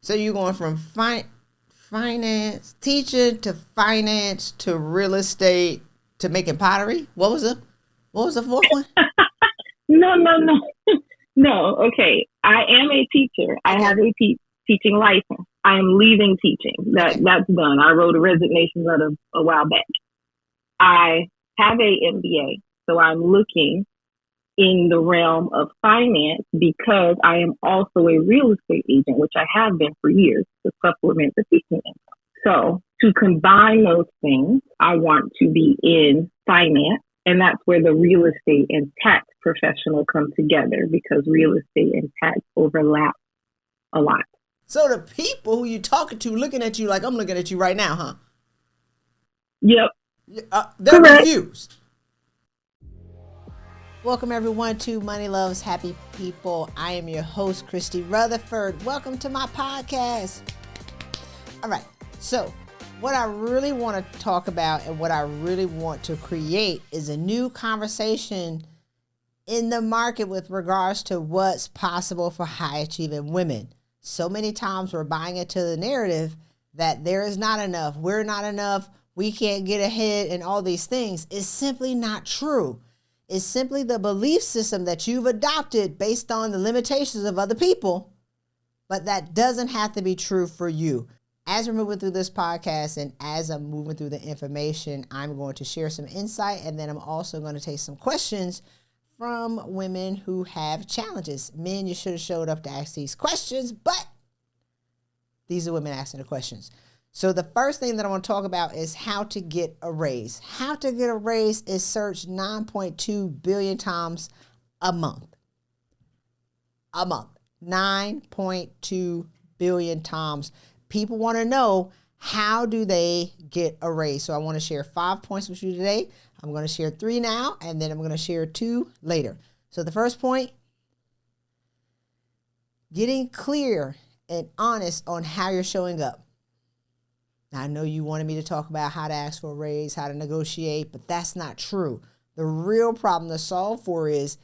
So you're going from finance, teacher to finance to real estate to making pottery? What was the fourth one? No. No, okay. I am a teacher. Okay. I have a teaching license. I am leaving teaching. That's done. I wrote a resignation letter a while back. I have a MBA, so I'm looking in the realm of finance because I am also a real estate agent, which I have been for years to supplement the teaching income. So to combine those things, I want to be in finance, and that's where the real estate and tax professional come together because real estate and tax overlap a lot. So the people who you're talking to looking at you like I'm looking at you right now, huh? Yep. They're confused. Welcome everyone to Money Loves Happy People. I am your host, Christy Rutherford. Welcome to my podcast. All right. So what I really want to talk about and what I really want to create is a new conversation in the market with regards to what's possible for high achieving women. So many times we're buying into the narrative that there is not enough, we're not enough, we can't get ahead and all these things. It's simply not true. It's simply the belief system that you've adopted based on the limitations of other people, but that doesn't have to be true for you. As we're moving through this podcast and as I'm moving through the information, I'm going to share some insight, and then I'm also going to take some questions from women who have challenges. Men, you should have showed up to ask these questions, but these are women asking the questions. So the first thing that I want to talk about is how to get a raise. How to get a raise is searched 9.2 billion times a month. 9.2 billion times. People want to know, how do they get a raise? So I want to share 5 points with you today. I'm going to share 3 now, and then I'm going to share 2 later. So the first point, getting clear and honest on how you're showing up. Now, I know you wanted me to talk about how to ask for a raise, how to negotiate, but that's not true. The real problem to solve for is,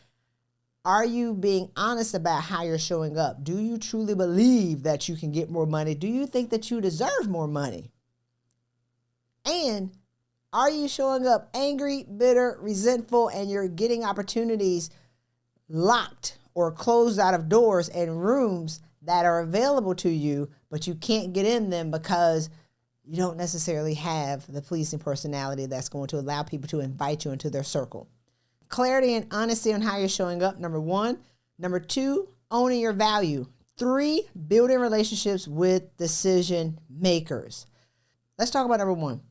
are you being honest about how you're showing up? Do you truly believe that you can get more money? Do you think that you deserve more money? And are you showing up angry, bitter, resentful, and you're getting opportunities locked or closed out of doors and rooms that are available to you, but you can't get in them because you don't necessarily have the pleasing personality that's going to allow people to invite you into their circle? Clarity and honesty on how you're showing up, number 1. Number 2, owning your value. 3, building relationships with decision makers. Let's talk about number 1.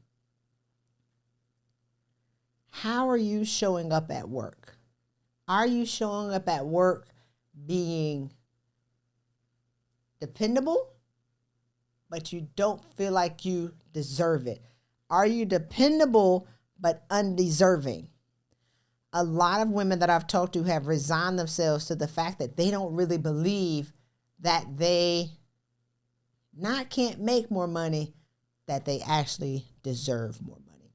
How are you showing up at work? Are you showing up at work being dependable, but you don't feel like you deserve it? Are you dependable but undeserving? A lot of women that I've talked to have resigned themselves to the fact that they don't really believe that they not can't make more money, that they actually deserve more money.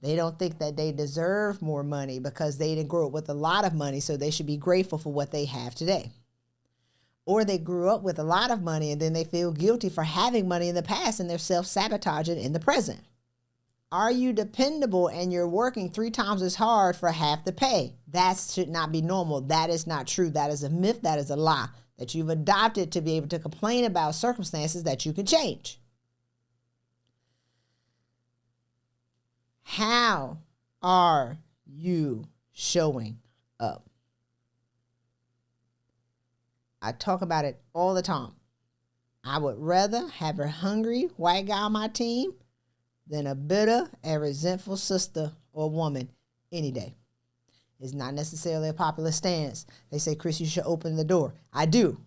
They don't think that they deserve more money because they didn't grow up with a lot of money, so they should be grateful for what they have today. Or they grew up with a lot of money and then they feel guilty for having money in the past and they're self-sabotaging in the present. Are you dependable and you're working 3 times as hard for half the pay? That should not be normal. That is not true. That is a myth. That is a lie that you've adopted to be able to complain about circumstances that you can change. How are you showing up? I talk about it all the time. I would rather have a hungry white guy on my team than a bitter and resentful sister or woman any day. It's not necessarily a popular stance. They say, Chris, you should open the door. I do.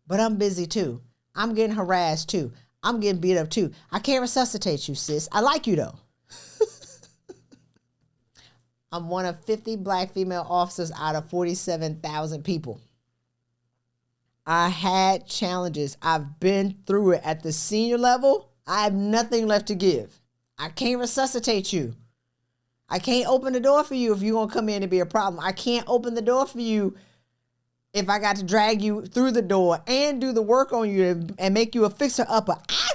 But I'm busy too. I'm getting harassed too. I'm getting beat up too. I can't resuscitate you, sis. I like you though. I'm one of 50 black female officers out of 47,000 people. I had challenges. I've been through it at the senior level. I have nothing left to give. I can't resuscitate you. I can't open the door for you if you're going to come in and be a problem. I can't open the door for you if I got to drag you through the door and do the work on you and make you a fixer-upper. I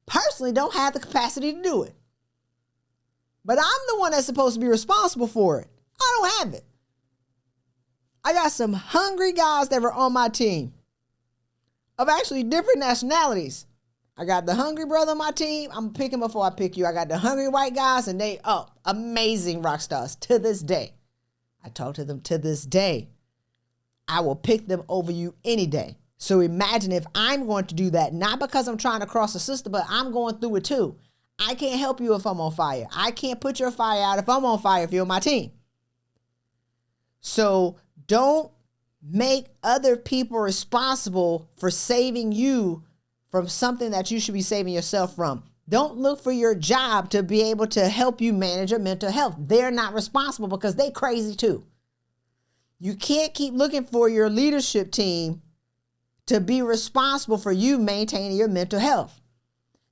personally don't have the capacity to do it. But I'm the one that's supposed to be responsible for it. I don't have it. I got some hungry guys that were on my team of actually different nationalities. I got the hungry brother on my team. I'm picking before I pick you. I got the hungry white guys, and they, amazing rock stars to this day. I talk to them to this day. I will pick them over you any day. So imagine if I'm going to do that, not because I'm trying to cross the system, but I'm going through it too. I can't help you if I'm on fire. I can't put your fire out if I'm on fire if you're on my team. So don't make other people responsible for saving you from something that you should be saving yourself from. Don't look for your job to be able to help you manage your mental health. They're not responsible because they crazy too. You can't keep looking for your leadership team to be responsible for you maintaining your mental health.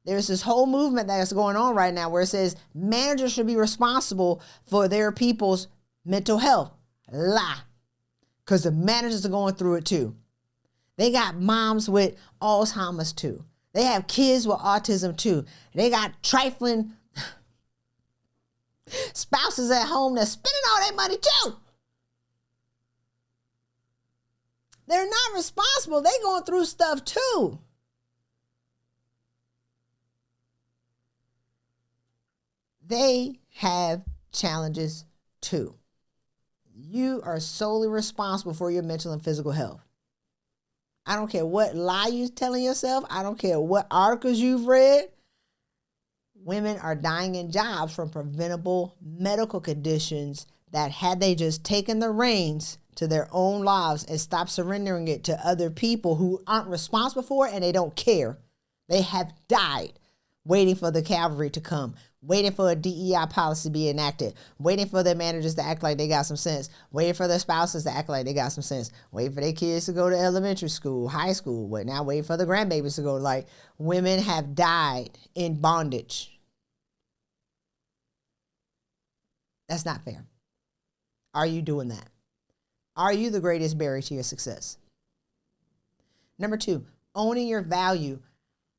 There's this whole movement that's going on right now where it says managers should be responsible for their people's mental health. Lie. Because the managers are going through it too. They got moms with Alzheimer's too. They have kids with autism too. They got trifling spouses at home that's spending all their money too. They're not responsible. They're going through stuff too. They have challenges too. You are solely responsible for your mental and physical health. I don't care what lie you're telling yourself. I don't care what articles you've read. Women are dying in jobs from preventable medical conditions that had they just taken the reins to their own lives and stopped surrendering it to other people who aren't responsible for it and they don't care. They have died waiting for the cavalry to come, waiting for a DEI policy to be enacted, waiting for their managers to act like they got some sense, waiting for their spouses to act like they got some sense, waiting for their kids to go to elementary school, high school, but now waiting for the grandbabies to go. Like, women have died in bondage. That's not fair. Are you doing that? Are you the greatest barrier to your success? Number 2, owning your value.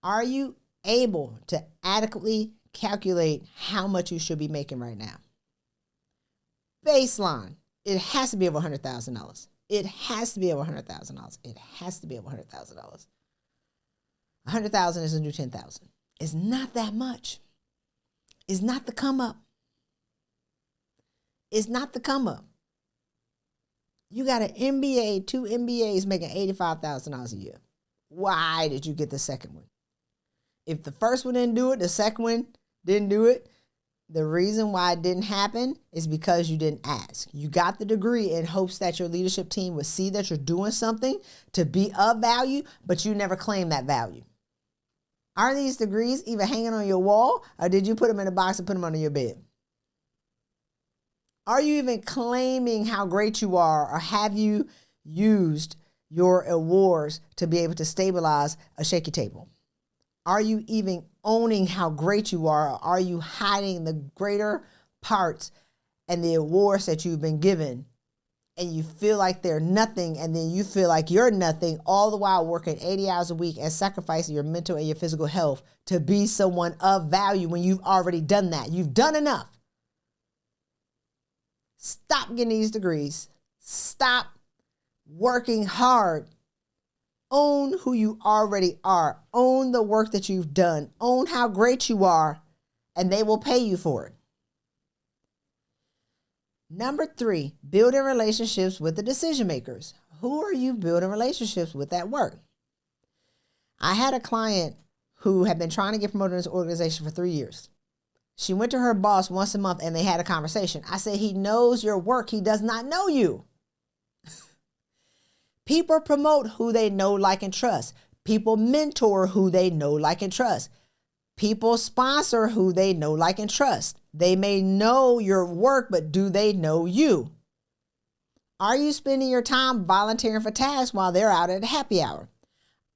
Are you able to adequately calculate how much you should be making right now? Baseline, it has to be over $100,000. It has to be over $100,000. It has to be over $100,000. $100,000 is a new $10,000. It's not that much. It's not the come up. It's not the come up. You got an MBA, 2 MBAs making $85,000 a year. Why did you get the second one? If the first one didn't do it, the second one didn't do it, the reason why it didn't happen is because you didn't ask. You got the degree in hopes that your leadership team would see that you're doing something to be of value, but you never claim that value. Are these degrees even hanging on your wall, or did you put them in a box and put them under your bed? Are you even claiming how great you are, or have you used your awards to be able to stabilize a shaky table? Are you even owning how great you are, or are you hiding the greater parts and the awards that you've been given, and you feel like they're nothing, and then you feel like you're nothing, all the while working 80 hours a week and sacrificing your mental and your physical health to be someone of value when you've already done that? You've done enough. Stop getting these degrees. Stop working hard. Own who you already are. Own the work that you've done. Own how great you are, and they will pay you for it. Number 3, building relationships with the decision makers. Who are you building relationships with at work? I had a client who had been trying to get promoted in this organization for 3 years. She went to her boss once a month and they had a conversation. I said, he knows your work. He does not know you. People promote who they know, like, and trust. People mentor who they know, like, and trust. People sponsor who they know, like, and trust. They may know your work, but do they know you? Are you spending your time volunteering for tasks while they're out at happy hour?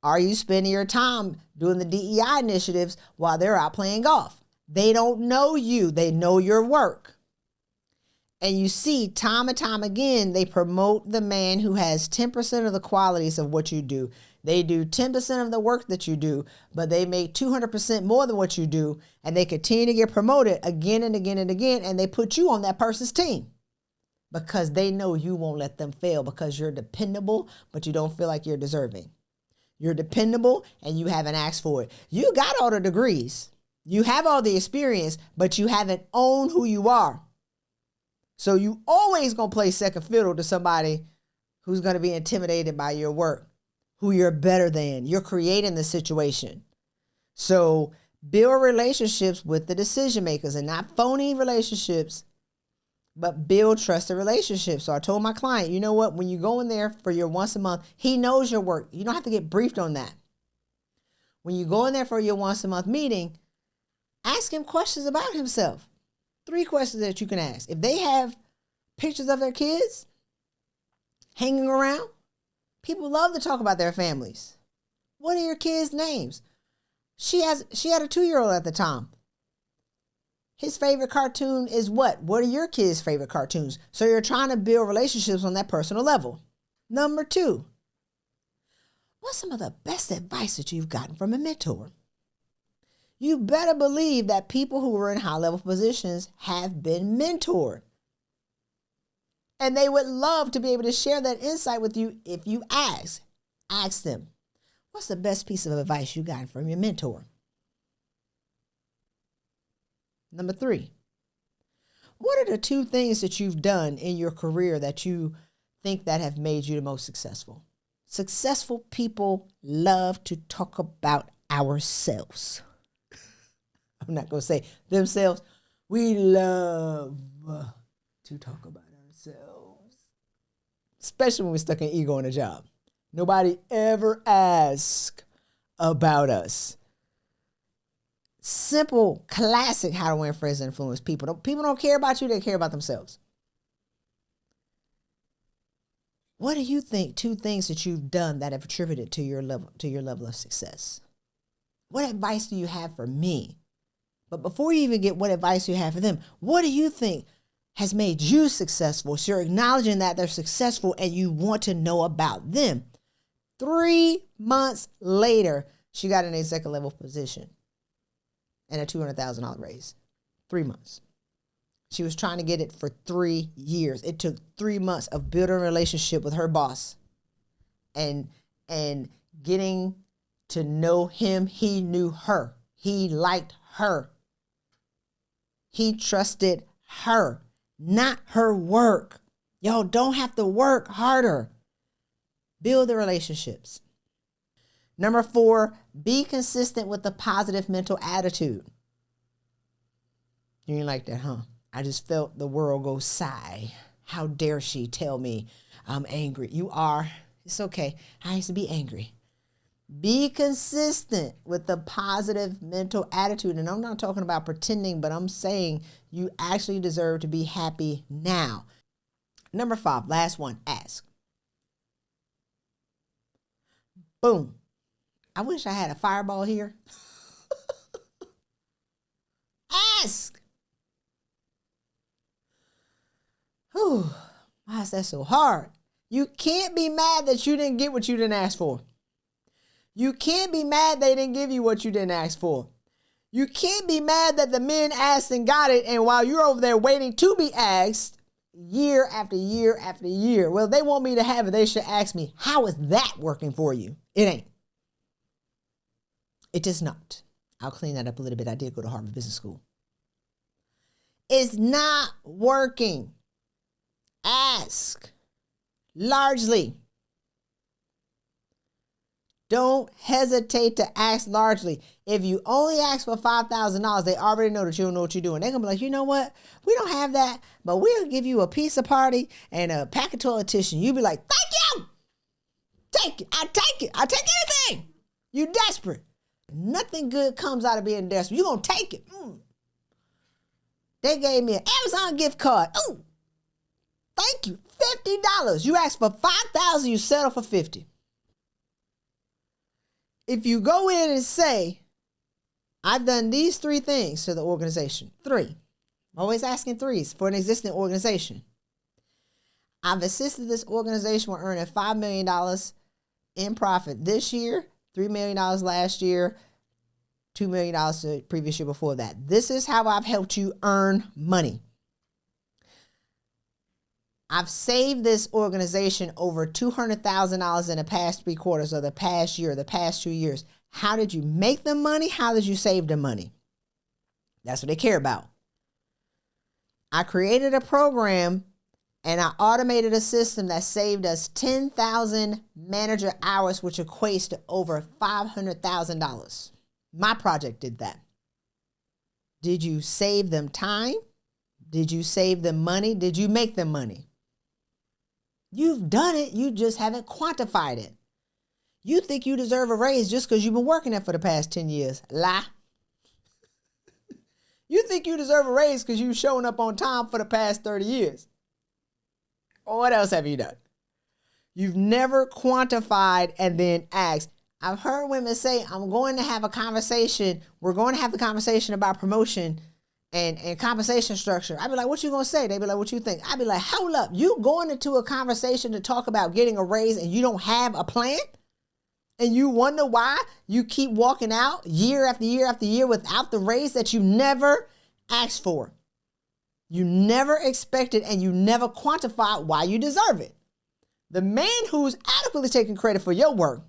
Are you spending your time doing the DEI initiatives while they're out playing golf? They don't know you. They know your work. And you see time and time again, they promote the man who has 10% of the qualities of what you do. They do 10% of the work that you do, but they make 200% more than what you do. And they continue to get promoted again and again and again. And they put you on that person's team because they know you won't let them fail because you're dependable, but you don't feel like you're deserving. You're dependable and you haven't asked for it. You got all the degrees. You have all the experience, but you haven't owned who you are. So you always going to play second fiddle to somebody who's going to be intimidated by your work, who you're better than. You're creating the situation. So build relationships with the decision makers and not phony relationships, but build trusted relationships. So I told my client, you know what? When you go in there for your once a month, he knows your work. You don't have to get briefed on that. When you go in there for your once a month meeting, ask him questions about himself. 3 questions that you can ask. If they have pictures of their kids hanging around, people love to talk about their families. What are your kids' names? She had a 2-year-old at the time. His favorite cartoon is what? What are your kids' favorite cartoons? So you're trying to build relationships on that personal level. Number 2, what's some of the best advice that you've gotten from a mentor? You better believe that people who are in high-level positions have been mentored. And they would love to be able to share that insight with you if you ask. Ask them, what's the best piece of advice you got from your mentor? Number 3, what are the 2 things that you've done in your career that you think that have made you the most successful? Successful people love to talk about ourselves. I'm not going to say themselves. We love to talk about ourselves, especially when we're stuck in ego in a job. Nobody ever asks about us. Simple, classic how to win friends and influence people. People don't care about you. They care about themselves. What do you think 2 things that you've done that have attributed to your level of success? What advice do you have for me? But before you even get what advice you have for them, what do you think has made you successful? So you're acknowledging that they're successful and you want to know about them. 3 months later, she got an executive level position and a $200,000 raise. 3 months. She was trying to get it for 3 years. It took 3 months of building a relationship with her boss and getting to know him. He knew her. He liked her. He trusted her, not her work. Y'all don't have to work harder. Build the relationships. Number 4, be consistent with a positive mental attitude. You ain't like that, huh? I just felt the world go sigh. How dare she tell me I'm angry? You are. It's okay. I used to be angry. Be consistent with the positive mental attitude. And I'm not talking about pretending, but I'm saying you actually deserve to be happy now. Number 5, last one, ask. Boom. I wish I had a fireball here. Ask. Whew. Why is that so hard? You can't be mad that you didn't get what you didn't ask for. You can't be mad they didn't give you what you didn't ask for. You can't be mad that the men asked and got it, and while you're over there waiting to be asked, year after year after year, well, they want me to have it. They should ask me, how is that working for you? It ain't. It is not. I'll clean that up a little bit. I did go to Harvard Business School. It's not working. Ask largely. Don't hesitate to ask largely. If you only ask for $5,000, they already know that you don't know what you're doing. They're going to be like, you know what? We don't have that, but we'll give you a pizza party and a pack of toilet tissue. You'll be like, thank you. Take it. I take it. I take anything. You're desperate. Nothing good comes out of being desperate. You're going to take it. They gave me an Amazon gift card. Ooh, thank you. $50. You asked for $5,000, you settle for $50. If you go in and say, I've done these 3 things to the organization. 3. Always asking threes for an existing organization. I've assisted this organization with earning $5 million in profit this year, $3 million last year, $2 million the previous year before that. This is how I've helped you earn money. I've saved this organization over $200,000 in the past 3 quarters of the past year, the past 2 years. How did you make the money? How did you save the money? That's what they care about. I created a program and I automated a system that saved us 10,000 manager hours, which equates to over $500,000. My project did that. Did you save them time? Did you save them money? Did you make them money? You've done it. You just haven't quantified it. You think you deserve a raise just because you've been working there for the past 10 years. Lie. You think you deserve a raise because you've shown up on time for the past 30 years. Or what else have you done? You've never quantified and then asked. I've heard women say, I'm going to have a conversation. We're going to have a conversation about promotion and compensation structure. I'd be like, what you going to say? They'd be like, what you think? I'd be like, hold up. You going into a conversation to talk about getting a raise and you don't have a plan? And you wonder why you keep walking out year after year after year without the raise that you never asked for. You never expected and you never quantified why you deserve it. The man who's adequately taking credit for your work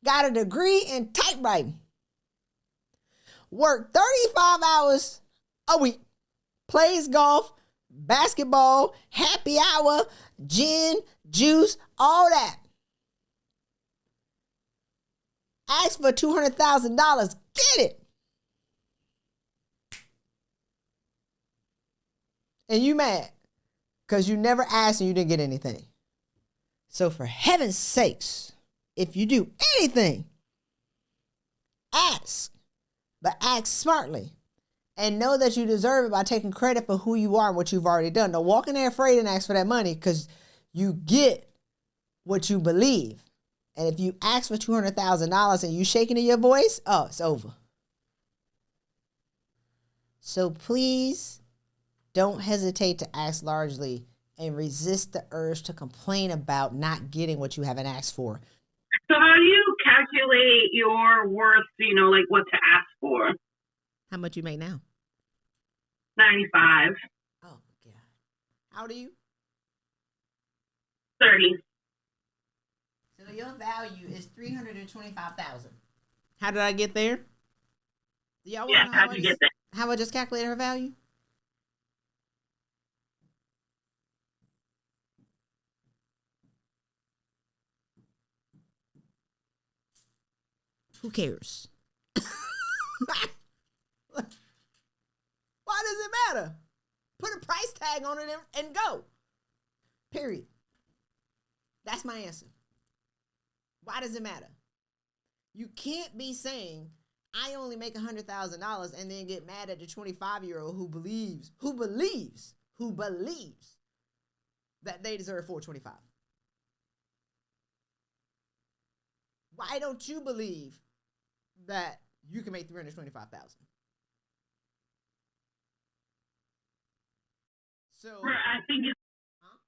got a degree in typewriting, worked 35 hours a week, plays golf, basketball, happy hour, gin, juice, all that. Ask for $200,000. Get it. And you mad because you never asked and you didn't get anything. So for heaven's sakes, if you do anything, ask, but ask smartly and know that you deserve it by taking credit for who you are and what you've already done. Don't walk in there afraid and ask for that money because you get what you believe. And if you ask for $200,000 and you shaking in your voice, oh, it's over. So please don't hesitate to ask largely and resist the urge to complain about not getting what you haven't asked for. So how do you calculate your worth, like what to ask for? How much you make now? 95. Oh, God. How old are you? 30. So your value is $325,000. How did I get there? Do y'all want to know how'd you get there? How I just calculated her value? Who cares? Why does it matter? Put a price tag on it and go. Period. That's my answer. Why does it matter? You can't be saying, I only make $100,000 and then get mad at the 25-year-old who believes that they deserve $425. Why don't you believe that you can make $325,000? So I think it's. Huh?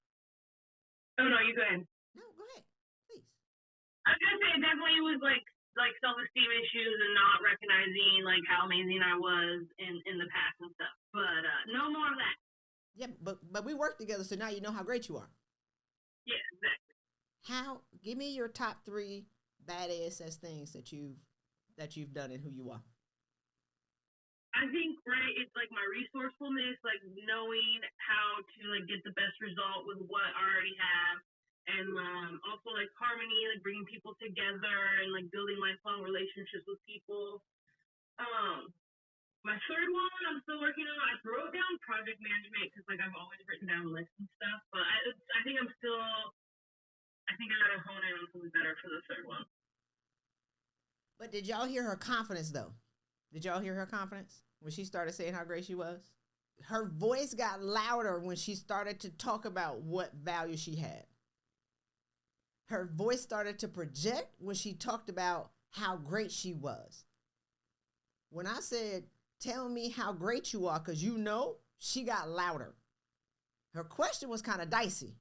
Oh no, you go ahead. No, go ahead, please. I was gonna say it definitely was like self-esteem issues and not recognizing like how amazing I was in the past and stuff. But no more of that. Yeah, but we work together, so now you know how great you are. Yeah, exactly. Give me your top 3 badass things that you've done and who you are. I think, right, it's like my resourcefulness, like knowing how to like get the best result with what I already have. And also like harmony, like bringing people together and like building lifelong relationships with people. My third one I'm still working on. I wrote down project management because like I've always written down lists and stuff. But I think I gotta hone in on something better for the third one. But did y'all hear her confidence though? Did y'all hear her confidence when she started saying how great she was? Her voice got louder when she started to talk about what value she had. Her voice started to project when she talked about how great she was. When I said tell me how great you are, because you know she got louder. Her question was kind of dicey.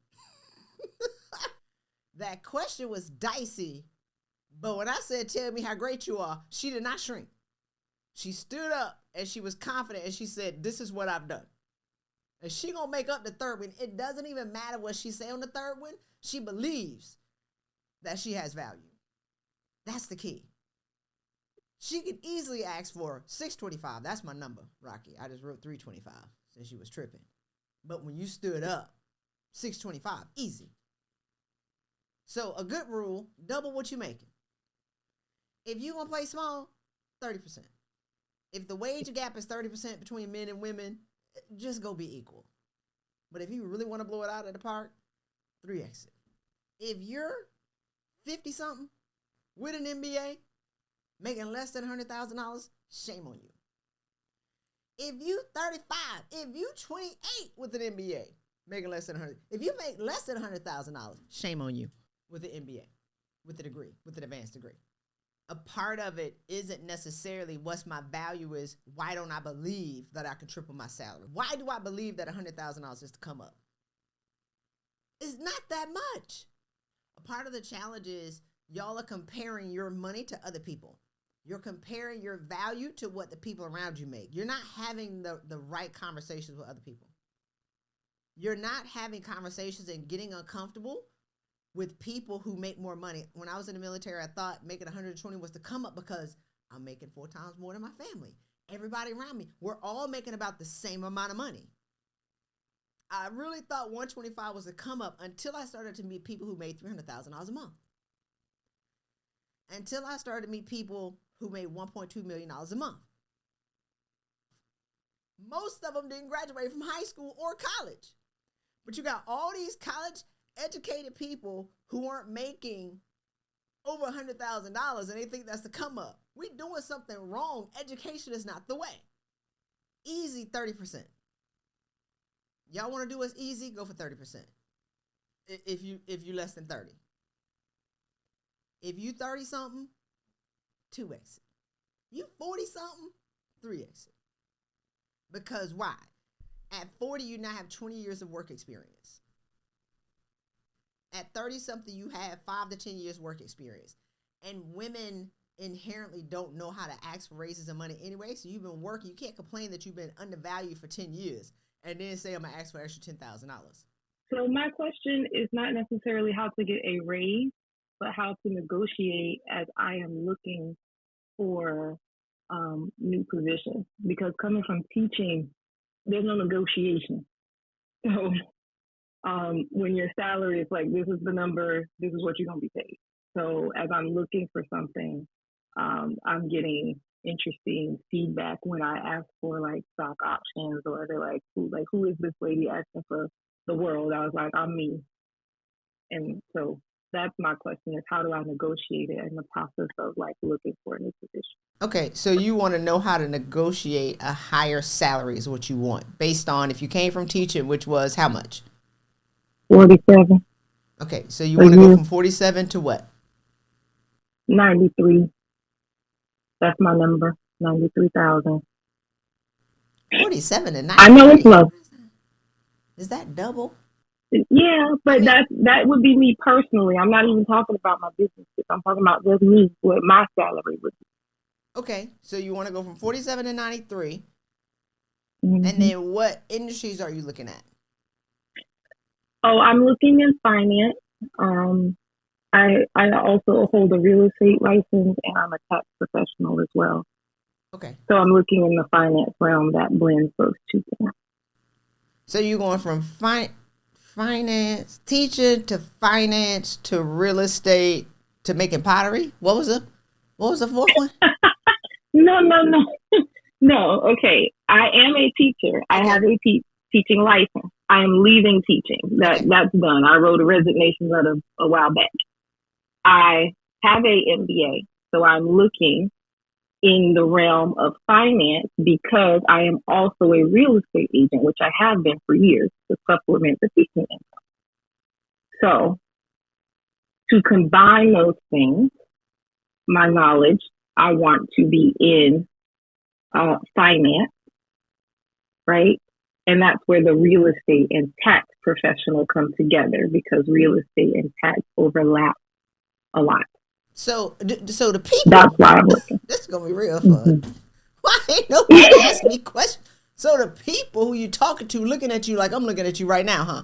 That question was dicey, but when I said, tell me how great you are, she did not shrink. She stood up and she was confident and she said, this is what I've done. And she gonna make up the third one. It doesn't even matter what she say on the third one. She believes that she has value. That's the key. She could easily ask for 625. That's my number, Rocky. I just wrote 325 since she was tripping. But when you stood up, 625, easy. So a good rule, double what you making. If you gonna play small, 30%. If the wage gap is 30% between men and women, just go be equal. But if you really want to blow it out of the park, 3x it. If you're 50-something with an MBA, making less than $100,000, shame on you. If you 35, if you 28 with an MBA, making less than 100, if you make less than $100,000, shame on you with an MBA, with a degree, with an advanced degree. A part of it isn't necessarily what's my value is, why don't I believe that I can triple my salary? Why do I believe that $100,000 is to come up? It's not that much. A part of the challenge is y'all are comparing your money to other people. You're comparing your value to what the people around you make. You're not having the right conversations with other people. You're not having conversations and getting uncomfortable with people who make more money. When I was in the military, I thought making 120 was to come up because I'm making 4 times more than my family. Everybody around me, we're all making about the same amount of money. I really thought 125 was to come up until I started to meet people who made $300,000 a month. Until I started to meet people who made $1.2 million a month. Most of them didn't graduate from high school or college. But you got all these college educated people who aren't making over $100,000 and they think that's the come up. We're doing something wrong. Education is not the way. Easy 30%. Y'all want to do us easy? Go for 30%. If you less than 30. If you 30 something, 2x it. You 40 something, 3x it. Because why? At 40, you now have 20 years of work experience. At 30 something, you have 5 to 10 years work experience. And women inherently don't know how to ask for raises of money anyway. So you've been working. You can't complain that you've been undervalued for 10 years and then say, I'm going to ask for an extra $10,000. So my question is not necessarily how to get a raise, but how to negotiate as I am looking for new positions. Because coming from teaching, there's no negotiation. So when your salary is like, this is the number, this is what you're going to be paid. So as I'm looking for something, I'm getting interesting feedback when I ask for like stock options, or they're like, who is this lady asking for the world? I was like, I'm me. And so that's my question, is how do I negotiate it in the process of like looking for a new position? Okay, so you want to know how to negotiate a higher salary is what you want, based on if you came from teaching, which was how much? 47. Okay, so you want to go from 47 to what? 93. That's my number, 93,000. 47 to 93. I know it's low. Is that double? Yeah, but that would be me personally. I'm not even talking about my business. I'm talking about just me, what my salary would be. Okay, so you want to go from 47 to 93. Mm-hmm. And then what industries are you looking at? Oh, I'm looking in finance. I also hold a real estate license, and I'm a tax professional as well. Okay. So I'm looking in the finance realm that blends those two things. So you're going from finance teacher to finance to real estate to making pottery? What was the fourth one? No. Okay. I am a teacher. Okay. I have a teaching license. I am leaving teaching. That's done. I wrote a resignation letter a while back. I have a MBA, so I'm looking in the realm of finance because I am also a real estate agent, which I have been for years, to supplement the teaching income. So to combine those things, my knowledge, I want to be in finance, right? And that's where the real estate and tax professional come together because real estate and tax overlap a lot. So the people. That's why I'm looking. This is gonna be real fun. Mm-hmm. Why ain't nobody asking me questions? So the people who you talking to looking at you like I'm looking at you right now, huh?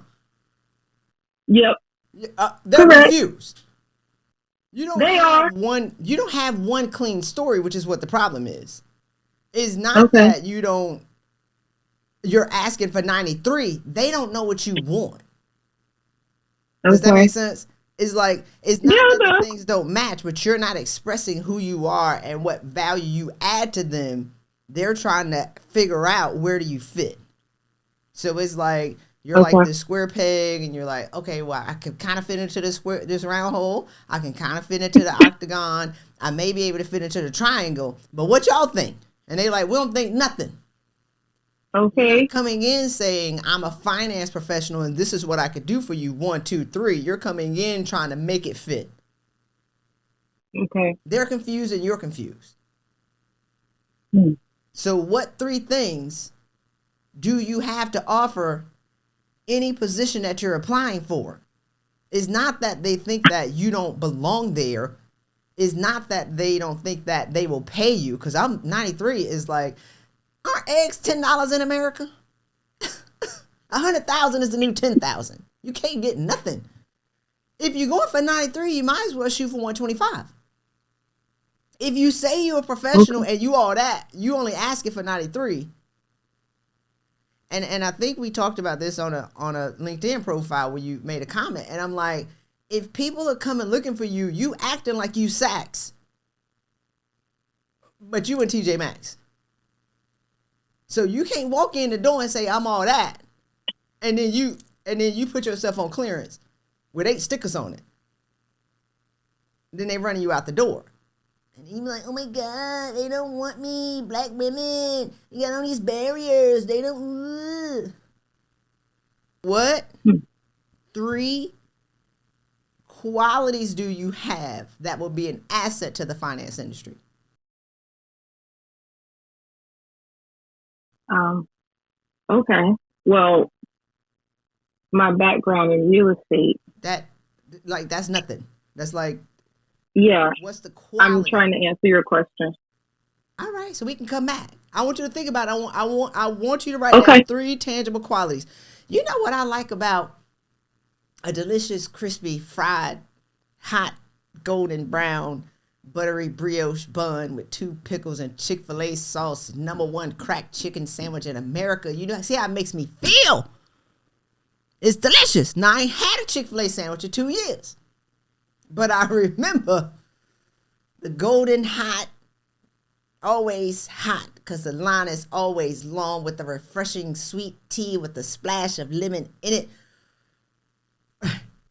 Yep. They're Correct. confused. You don't have one clean story, which is what the problem is. It's not that you're asking for 93. They don't know what you want. Does that make sense? It's like, it's not that the things don't match, but you're not expressing who you are and what value you add to them. They're trying to figure out where do you fit. So it's like, you're like this square peg and you're like, okay, well, I can kind of fit into this round hole. I can kind of fit into the octagon. I may be able to fit into the triangle. But what y'all think? And they like, we don't think nothing. Okay. You're not coming in saying, I'm a finance professional and this is what I could do for you. 1, 2, 3. You're coming in trying to make it fit. Okay. They're confused and you're confused. So what 3 things do you have to offer any position that you're applying for? It's not that they think that you don't belong there. It's not that they don't think that they will pay you. Because I'm 93 is like, aren't eggs $10 in America? 100,000 is the new 10,000. You can't get nothing. If you're going for 93, you might as well shoot for 125. If you say you're a professional and you all that, you only asking for 93. And I think we talked about this on a LinkedIn profile where you made a comment. And I'm like, if people are coming looking for you, you acting like you Saks, but you in TJ Maxx. So you can't walk in the door and say, I'm all that. And then you put yourself on clearance with 8 stickers on it. Then they running you out the door. And you be like, oh my God, they don't want me. Black women, you got all these barriers. They don't. What 3 qualities do you have that will be an asset to the finance industry? Okay. Well, my background in real estate. That's nothing. That's like, yeah. What's the quality? I'm trying to answer your question. All right, so we can come back. I want you to think about it. I want you to write down 3 tangible qualities. You know what I like about a delicious, crispy, fried, hot, golden brown, buttery brioche bun with 2 pickles and Chick-fil-A sauce, #1 cracked chicken sandwich in America. You know, see how it makes me feel? It's delicious. Now, I ain't had a Chick-fil-A sandwich in 2 years. But I remember the golden hot, always hot, because the line is always long with the refreshing sweet tea with a splash of lemon in it.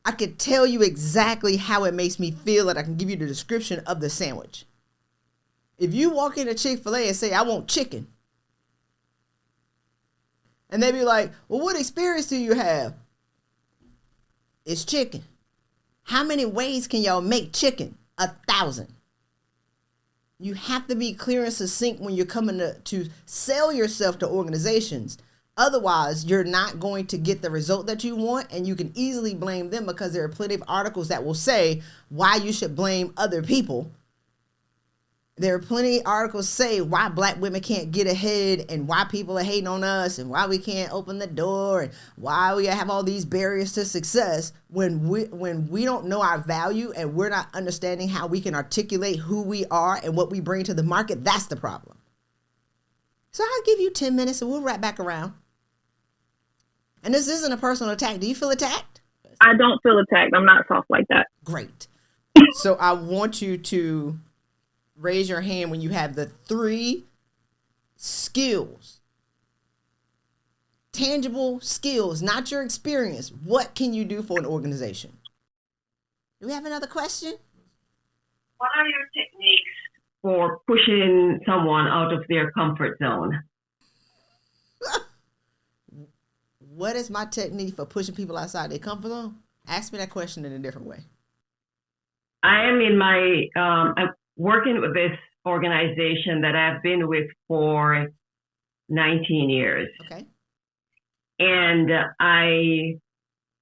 I could tell you exactly how it makes me feel, and I can give you the description of the sandwich. If you walk into Chick-fil-A and say, I want chicken, and they be like, well, what experience do you have? It's chicken. How many ways can y'all make chicken? 1,000. You have to be clear and succinct when you're coming to sell yourself to organizations. Otherwise, you're not going to get the result that you want, and you can easily blame them because there are plenty of articles that will say why you should blame other people. There are plenty of articles say why black women can't get ahead and why people are hating on us and why we can't open the door and why we have all these barriers to success when we don't know our value and we're not understanding how we can articulate who we are and what we bring to the market. That's the problem. So I'll give you 10 minutes and we'll wrap back around. And this isn't a personal attack. Do you feel attacked? I don't feel attacked. I'm not soft like that. Great. So I want you to raise your hand when you have the 3 skills, tangible skills, not your experience. What can you do for an organization? Do we have another question? What are your techniques for pushing someone out of their comfort zone? What is my technique for pushing people outside their comfort zone? Ask me that question in a different way. I am in my, I'm working with this organization that I've been with for 19 years. Okay. And I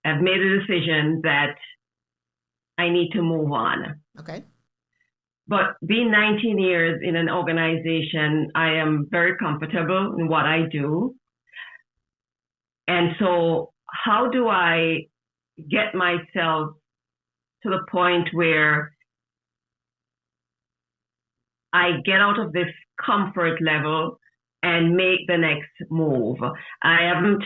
have made a decision that I need to move on. Okay. But being 19 years in an organization, I am very comfortable in what I do. And so how do I get myself to the point where I get out of this comfort level and make the next move? I haven't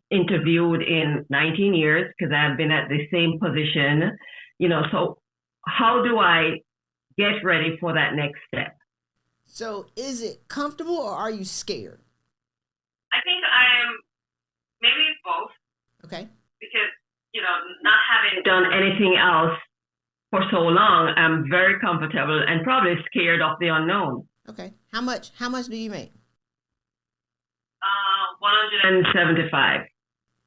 interviewed in 19 years because I've been at the same position, so how do I get ready for that next step? So is it comfortable or are you scared? I think I'm maybe both. Okay. Because, not having done anything else for so long, I'm very comfortable and probably scared of the unknown. Okay. How much do you make? 175.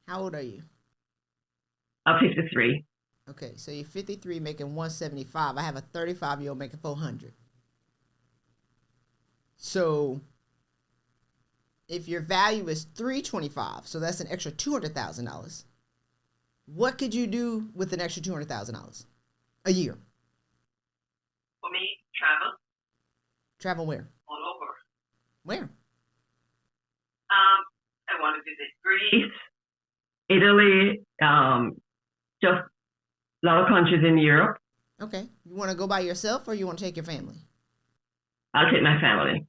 How old are you? 53. Okay, so you're 53 making 175. I have a 35-year-old making 400. So if your value is 325, so that's an extra $200,000. What could you do with an extra $200,000 a year? For me, travel. Travel where? All over. Where? I want to visit Greece, Italy, just a lot of countries in Europe. Okay. You want to go by yourself or you want to take your family? I'll take my family.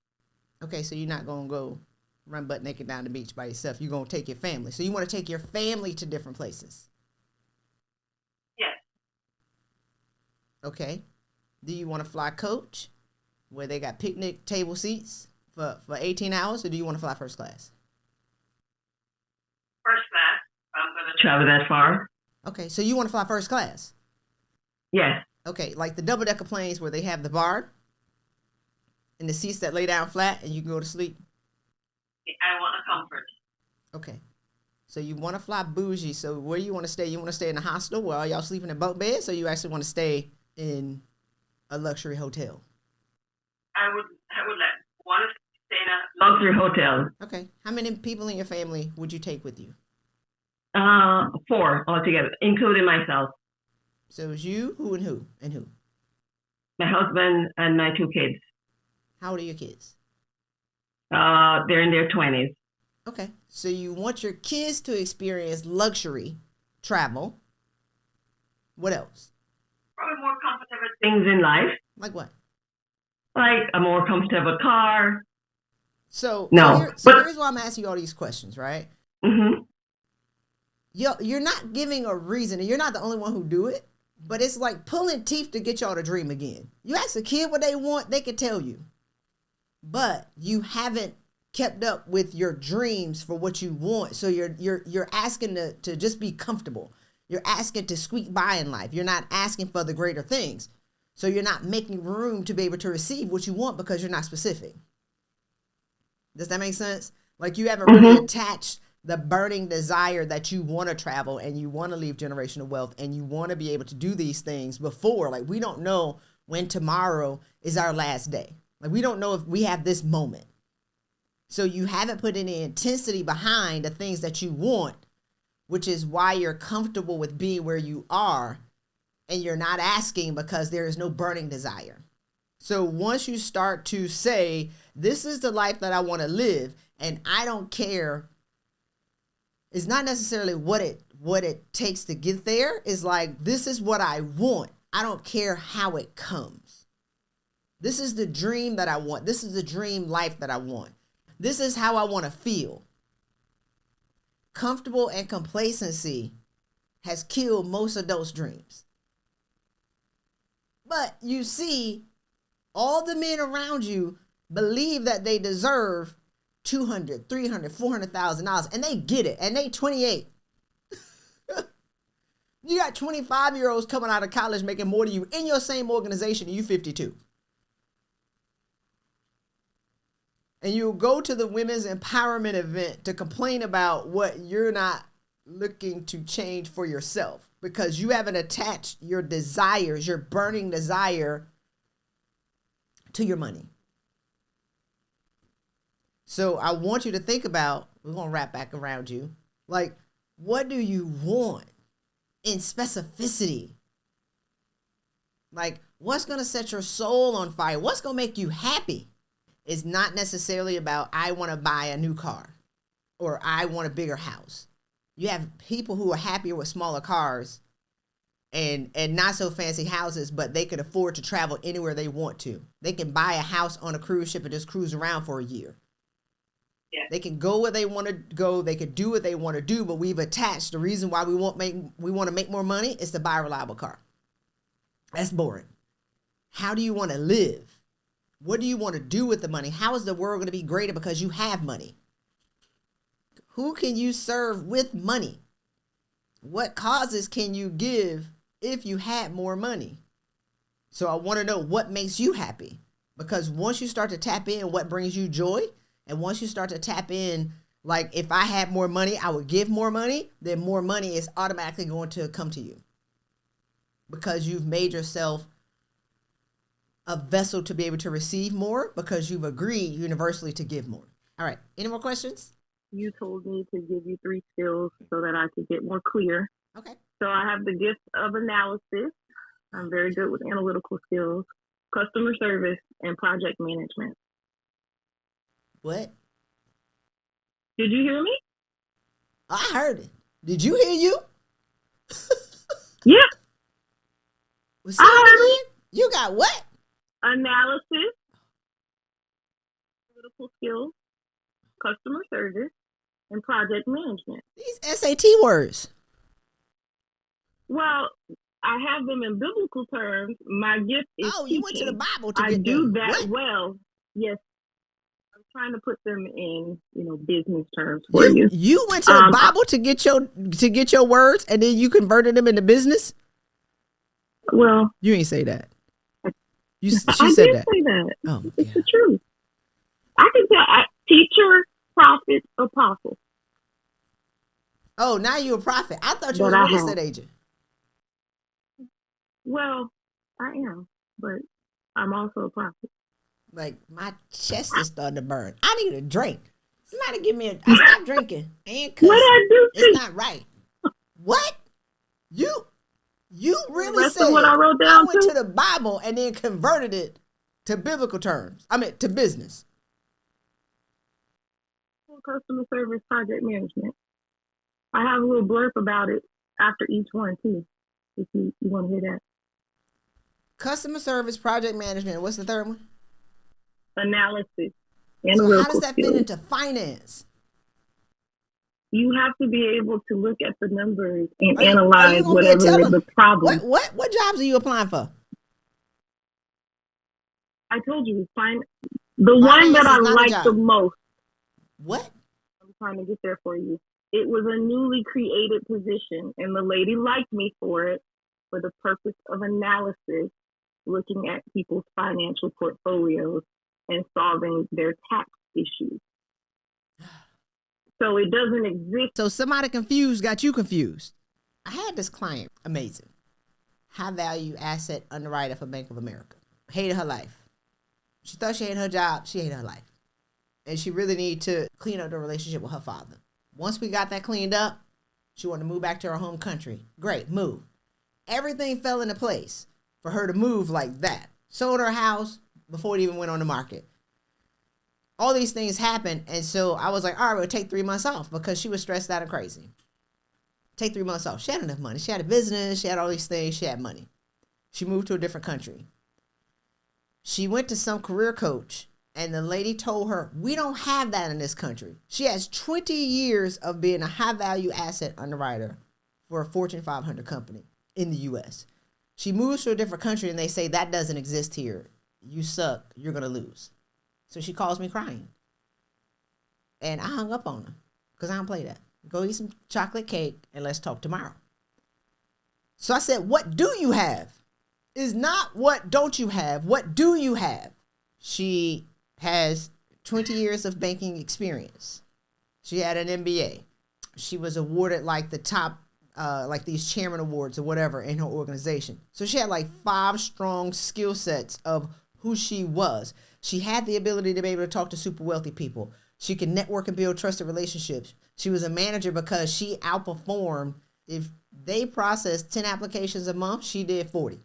Okay, so you're not going to go run butt naked down the beach by yourself. You're going to take your family. So you want to take your family to different places? Yes. Okay. Do you want to fly coach where they got picnic table seats for 18 hours, or do you want to fly first class? First class. I'm going to travel that far. Okay, so you want to fly first class? Yes. Okay, like the double-decker planes where they have the bar and the seats that lay down flat and you can go to sleep? I want a comfort. Okay. So you want to fly bougie. So where do you want to stay? You want to stay in a hostel where all y'all sleeping in bunk beds, or you actually want to stay in a luxury hotel? I would want to stay in a luxury hotel. Okay. How many people in your family would you take with you? 4 altogether, including myself. So it's you, who, and who, and who? My husband and my 2 kids. How old are your kids? They're in their 20s. Okay. So you want your kids to experience luxury travel. What else? Probably more comfortable things in life. Like what? Like a more comfortable car. So no. Here's why I'm asking you all these questions, right? Mm-hmm. You're not giving a reason, and you're not the only one who do it, but it's like pulling teeth to get y'all to dream again. You ask a kid what they want, they can tell you. But you haven't kept up with your dreams for what you want. So you're asking to just be comfortable. You're asking to squeak by in life. You're not asking for the greater things. So you're not making room to be able to receive what you want because you're not specific. Does that make sense? Like you haven't really attached the burning desire that you want to travel and you want to leave generational wealth and you want to be able to do these things before. Like we don't know when tomorrow is our last day. Like we don't know if we have this moment. So you haven't put any intensity behind the things that you want, which is why you're comfortable with being where you are, and you're not asking because there is no burning desire. So once you start to say, this is the life that I want to live, and I don't care, it's not necessarily what it takes to get there. It's like, this is what I want. I don't care how it comes. This is the dream that I want. This is the dream life that I want. This is how I want to feel. Comfortable and complacency has killed most adults' dreams. But you see, all the men around you believe that they deserve $200,000, $300,000, $400,000, and they get it, and they 28. You got 25-year-olds coming out of college making more than you in your same organization, and you 52. And you'll go to the women's empowerment event to complain about what you're not looking to change for yourself because you haven't attached your desires, your burning desire, to your money. So I want you to think about, we're going to wrap back around you. Like, what do you want in specificity? Like, what's going to set your soul on fire? What's going to make you happy? It's not necessarily about, I want to buy a new car or I want a bigger house. You have people who are happier with smaller cars and not so fancy houses, but they can afford to travel anywhere they want to. They can buy a house on a cruise ship and just cruise around for a year. Yeah. They can go where they want to go. They can do what they want to do, but we've attached the reason why we want to make more money is to buy a reliable car. That's boring. How do you want to live? What do you want to do with the money? How is the world going to be greater because you have money? Who can you serve with money? What causes can you give if you had more money? So I want to know what makes you happy, because once you start to tap in what brings you joy, and once you start to tap in, like if I had more money, I would give more money, then more money is automatically going to come to you because you've made yourself a vessel to be able to receive more because you've agreed universally to give more. All right. Any more questions? You told me to give you 3 skills so that I could get more clear. Okay. So I have the gift of analysis. I'm very good with analytical skills, customer service, and project management. What? Did you hear me? I heard it. Did you hear you? Yeah. Well, I heard it. You got what? Analysis, analytical skills, customer service, and project management. These SAT words. Well, I have them in biblical terms. My gift is teaching. You went to the Bible to I get do them. that What? well. Yes. I'm trying to put them in, business terms for you. You went to the Bible to get your words, and then you converted them into business? Well, you ain't say that. She I said did that. say that. Oh, it's the truth. I can tell. Teacher, prophet, apostle. Oh, now you're a prophet. I thought you were a real estate agent. Well, I am, but I'm also a prophet. Like, my chest is starting to burn. I need a drink. Somebody give me I stopped drinking and cussing. What I do? It's not right. What? You really said what I wrote down went to the Bible and then converted it to biblical terms. I mean, to business. Customer service, project management. I have a little blurb about it after each one too, if you want to hear that. Customer service, project management. What's the third one? Analysis. So how does that fit into finance? You have to be able to look at the numbers and analyze whatever is the problem. What jobs are you applying for? I told you, the one that I like the most. What? I'm trying to get there for you. It was a newly created position, and the lady liked me for it for the purpose of analysis, looking at people's financial portfolios and solving their tax issues. So it doesn't exist. So somebody confused got you confused. I had this client, amazing, high value asset underwriter for Bank of America. Hated her life. She thought she hated her job. She hated her life. And she really needed to clean up the relationship with her father. Once we got that cleaned up, she wanted to move back to her home country. Great, move. Everything fell into place for her to move like that. Sold her house before it even went on the market. All these things happened, and so I was like, all right, we'll take 3 months off because she was stressed out and crazy. Take 3 months off. She had enough money. She had a business. She had all these things. She had money. She moved to a different country. She went to some career coach, and the lady told her, we don't have that in this country. She has 20 years of being a high-value asset underwriter for a Fortune 500 company in the U.S. She moves to a different country, and they say, that doesn't exist here. You suck. You're going to lose. So she calls me crying. And I hung up on her because I don't play that. Go eat some chocolate cake and let's talk tomorrow. So I said, what do you have? Is not what don't you have. What do you have? She has 20 years of banking experience. She had an MBA. She was awarded like the top, like these chairman awards or whatever in her organization. So she had like 5 strong skill sets of who she was. She had the ability to be able to talk to super wealthy people. She could network and build trusted relationships. She was a manager because she outperformed. If they processed 10 applications a month, she did 40.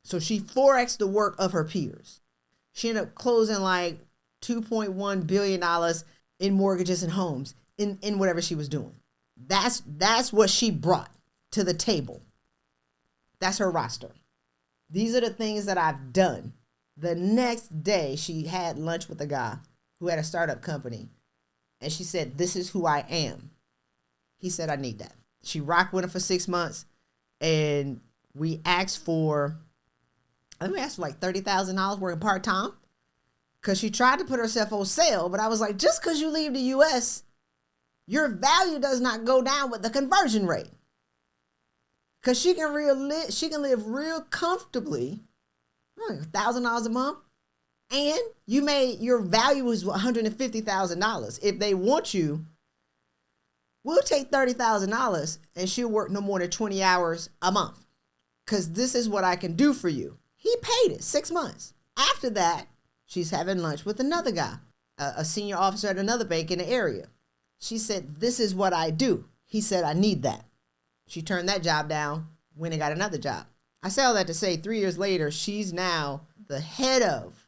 So she 4x the work of her peers. She ended up closing like $2.1 billion in mortgages and homes in whatever she was doing. That's what she brought to the table. That's her roster. These are the things that I've done. The next day, she had lunch with a guy who had a startup company. And she said, this is who I am. He said, I need that. She rocked with him for 6 months. And we asked for, I think we asked for like $30,000 working part-time. Because she tried to put herself on sale. But I was like, just because you leave the U.S., your value does not go down with the conversion rate. Because she can live real comfortably, like $1,000 a month. And your value is $150,000. If they want you, we'll take $30,000 and she'll work no more than 20 hours a month. Because this is what I can do for you. He paid it 6 months. After that, she's having lunch with another guy, a senior officer at another bank in the area. She said, this is what I do. He said, I need that. She turned that job down, went and got another job. I say all that to say 3 years later, she's now the head of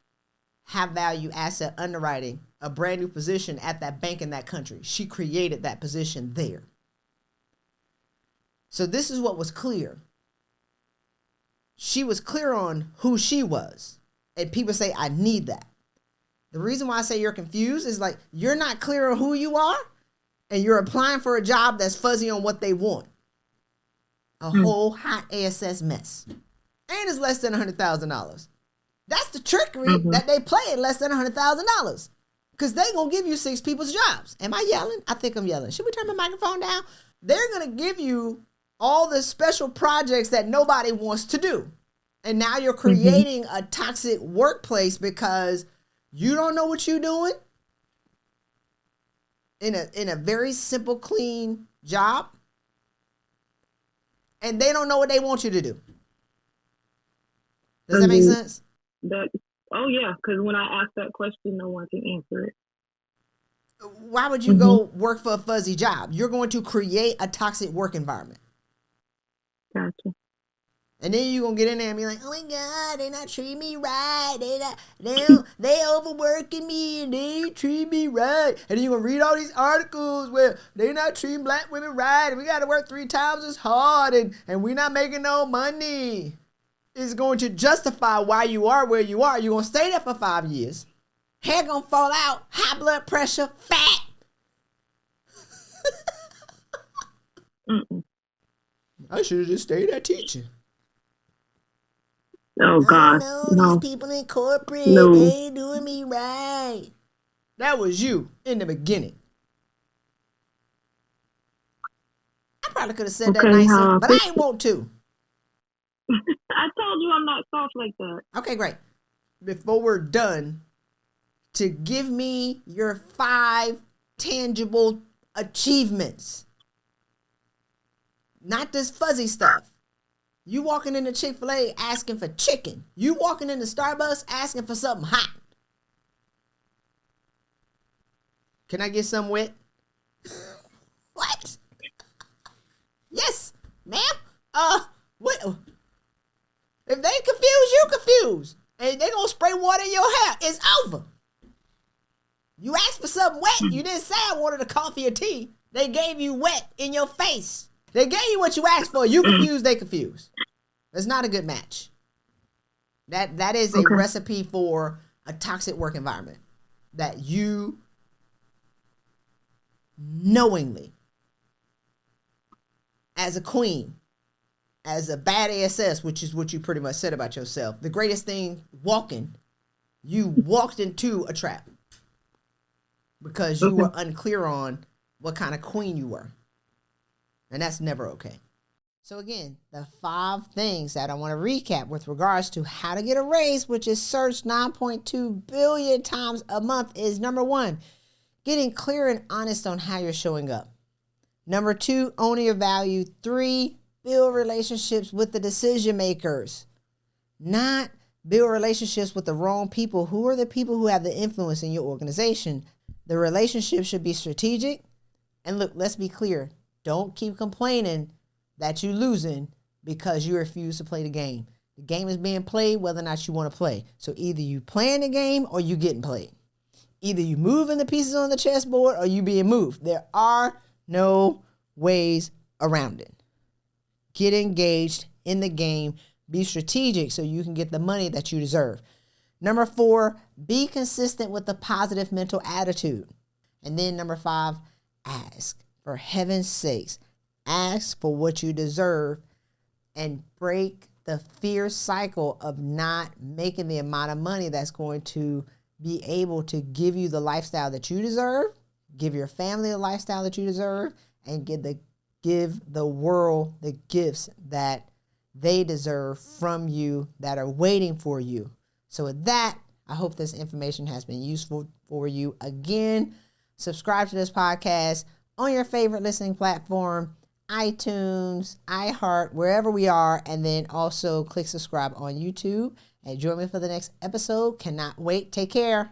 high value asset underwriting, a brand new position at that bank in that country. She created that position there. So this is what was clear. She was clear on who she was. And people say, I need that. The reason why I say you're confused is like, you're not clear on who you are and you're applying for a job that's fuzzy on what they want. A whole hot ASS mess. And it's less than $100,000. That's the trickery that they play at less than $100,000. Because they're going to give you 6 people's jobs. Am I yelling? I think I'm yelling. Should we turn my microphone down? They're going to give you all the special projects that nobody wants to do. And now you're creating a toxic workplace because you don't know what you're doing in a very simple, clean job. And they don't know what they want you to do. Does that make sense? Oh, yeah, because when I ask that question, no one can answer it. Why would you go work for a fuzzy job? You're going to create a toxic work environment. Gotcha. And then you're going to get in there and be like, oh my God, they're not treating me right. They overworking me and they treat me right. And then you're going to read all these articles where they're not treating black women right. And we got to work 3 times as hard and we're not making no money. It's going to justify why you are where you are. You're going to stay there for 5 years. Hair going to fall out, high blood pressure, fat. I should have just stayed there teaching. Oh, God. No, these people in corporate, they ain't doing me right. That was you in the beginning. I probably could have said that nicer, but I ain't want to. I told you I'm not soft like that. Okay, great. Before we're done, to give me your 5 tangible achievements. Not this fuzzy stuff. You walking into Chick-fil-A asking for chicken. You walking into Starbucks asking for something hot. Can I get some wet? What? Yes, ma'am. What? If they confuse, you confuse. And they gonna spray water in your hair. It's over. You asked for something wet. You didn't say I wanted a coffee or tea. They gave you wet in your face. They gave you what you asked for. You confused, they confused. That's not a good match. That is a recipe for a toxic work environment. That you knowingly, as a queen, as a bad ASS, which is what you pretty much said about yourself, the greatest thing you walked into a trap because you were unclear on what kind of queen you were. And that's never okay. So again, the 5 things that I want to recap with regards to how to get a raise, which is searched 9.2 billion times a month, is number 1, getting clear and honest on how you're showing up. Number 2, owning your value. 3, build relationships with the decision makers, not Build relationships with the wrong people. Who are the people who have the influence in your organization? The relationship should be strategic. And look, let's be clear. Don't keep complaining that you're losing because you refuse to play the game. The game is being played whether or not you want to play. So either you playing the game or you getting played. Either you moving the pieces on the chessboard or you being moved. There are no ways around it. Get engaged in the game. Be strategic so you can get the money that you deserve. Number 4, be consistent with a positive mental attitude. And then number 5, ask. For heaven's sakes, ask for what you deserve and break the fear cycle of not making the amount of money that's going to be able to give you the lifestyle that you deserve, give your family the lifestyle that you deserve, and give the world the gifts that they deserve from you that are waiting for you. So with that, I hope this information has been useful for you. Again, subscribe to this podcast on your favorite listening platform, iTunes, iHeart, wherever we are, and then also click subscribe on YouTube. And join me for the next episode. Cannot wait. Take care.